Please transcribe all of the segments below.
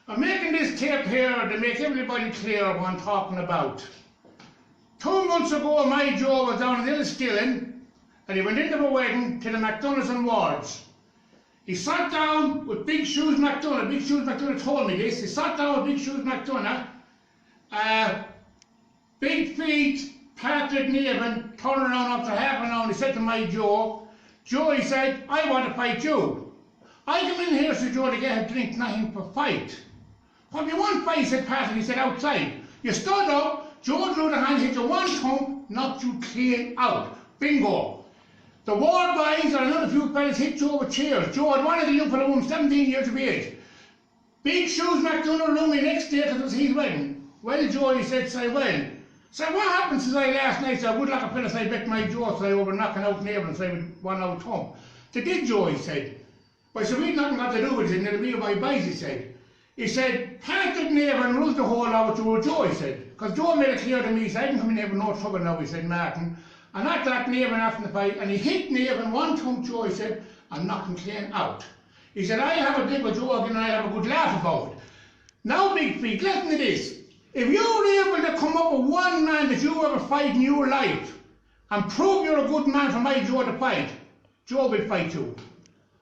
I'm making this tape here to make everybody clear what I'm talking about. 2 months ago, my Joe was down in Enniskillen and he went into a wedding to the McDonough's and Wards. He sat down with Big Shoes McDonough. Big Shoes McDonough told me this. He sat down with Big Shoes McDonough. Big feet, Patrick Navin, turned around after half an hour and he said to my Joe, Joe, he said, I want to fight you. I come in here, said Joe, to get a drink, nothing for fight. What do you want fight, said Patrick, he said, outside. You stood up, Joe drew the hand, hit you one thump, knocked you clean out. Bingo. The Ward boys and another few fellas hit Joe with chairs. Joe had one of the young fellow women, 17 years of age. Big Shoes McDonough rung me next day because it was his wedding. Well, Joe, he said, say, well. Said, what happened since I last night? Said, good luck a fella, I bet my Joe, so I over knocking out Navin, say, with one out thump. They did, Joe, he said. But I said, we've nothing got to do with it, and it'll be my boys, he said. He said, Patrick Navin rules the whole lot with Joe, he said. Because Joe made it clear to me, he said, I didn't come in here with no trouble now, he said, Martin. And after that, Navin after the fight, and he hit Navin one thump, Joe, he said, and knocked him clean out. He said, I have a drink with Joe again, and I have a good laugh about it. Now, Big Feet, listen to this. If you're able to come up with one man that you ever fight in your life, and prove you're a good man for my Joe to fight, Joe will fight you.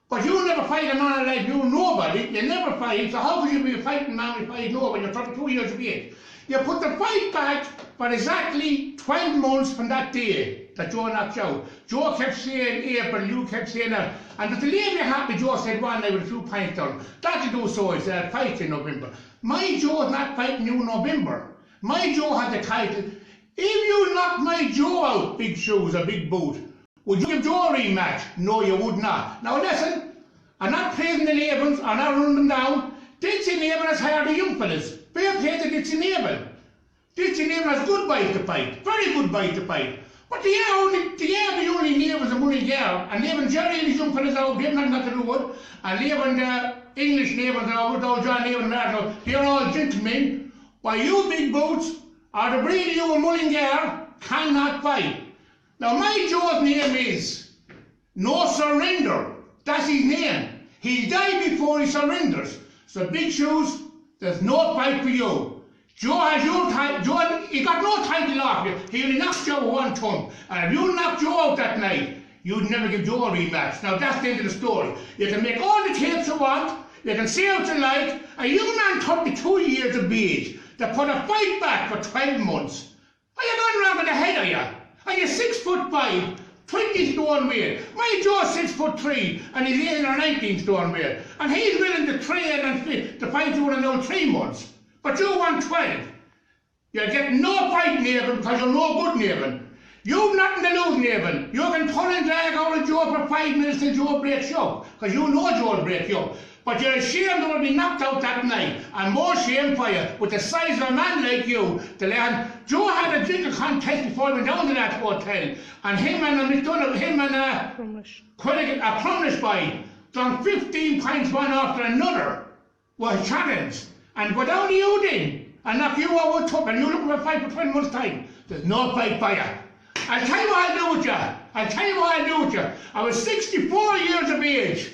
But you never fight a man like you, nobody, you never fight, so how could you be a fighting man when you fight nobody, you're 32 years of age? You put the fight back for exactly 12 months from that day that Joe knocked you out. Joe kept saying April, you kept saying that. And to leave you happy, Joe said one day with a few pints down. That'll do so, he said, fight in November. My Joe's not fighting you in November. My Joe had the title. If you knocked my Joe out, Big Shoes or Big Boot, would you give Joe a rematch? No, you would not. Now listen, I'm not praising the Navins, I'm not running them down. Ditsy Navin has hired the young fellas. Fair play to Ditsy Navin. Ditsy Navin has good bite to fight, very good bite to fight. But they are the only Navins and money girl, and Navin Jerry and his young fellas out, they have nothing to do with, and Navin the English Navins are with old John Navin and Martin, they're all gentlemen. Why you Big Boots, or the breed of you and Mullingar, cannot fight. Now my Joe's name is No Surrender. That's his name. He'll die before he surrenders. So Big Shoes, there's no fight for you. Joe has your title. Joe, he got no title off you. He only knocked you with one thump. And if you knocked Joe out that night, you'd never give Joe a rematch. Now that's the end of the story. You can make all the tapes you want. You can say what you like. A young man 32 years of age that put a fight back for 12 months. Are you going around with the head of you? And you're 6'5", 20 stone weight. My Joe's 6'3", and he's 18 or 19 stone weight. And he's willing to train and fit to fight you in another 3 months. But you want 12. You're getting no fight, Navin, because you're no good, Navin. You've nothing to lose, Navin. You can pull and drag out of Joe for 5 minutes till Joe breaks you up, because you know Joe will break you up. But you're ashamed to be knocked out that night, and more shame for you, with the size of a man like you. Joe had a drinking contest before he went down to that hotel, and him and a Crumlish boy, done 15 pints one after another, were challenged, and go down to you then, and knock you out with top, and you look for a fight for 20 months' time. There's no fight for you. I'll tell you what I'll do with you. I'll tell you what I'll do with you. I was 64 years of age.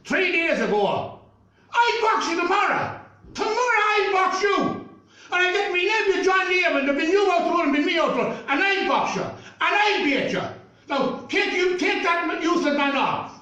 3 days ago, I'll box you tomorrow. Tomorrow I'll box you. And I get me nephew John Navin, there'll be you out the road and be me out the road, and I'll box you. And I'll beat you. Now, take that useless man off.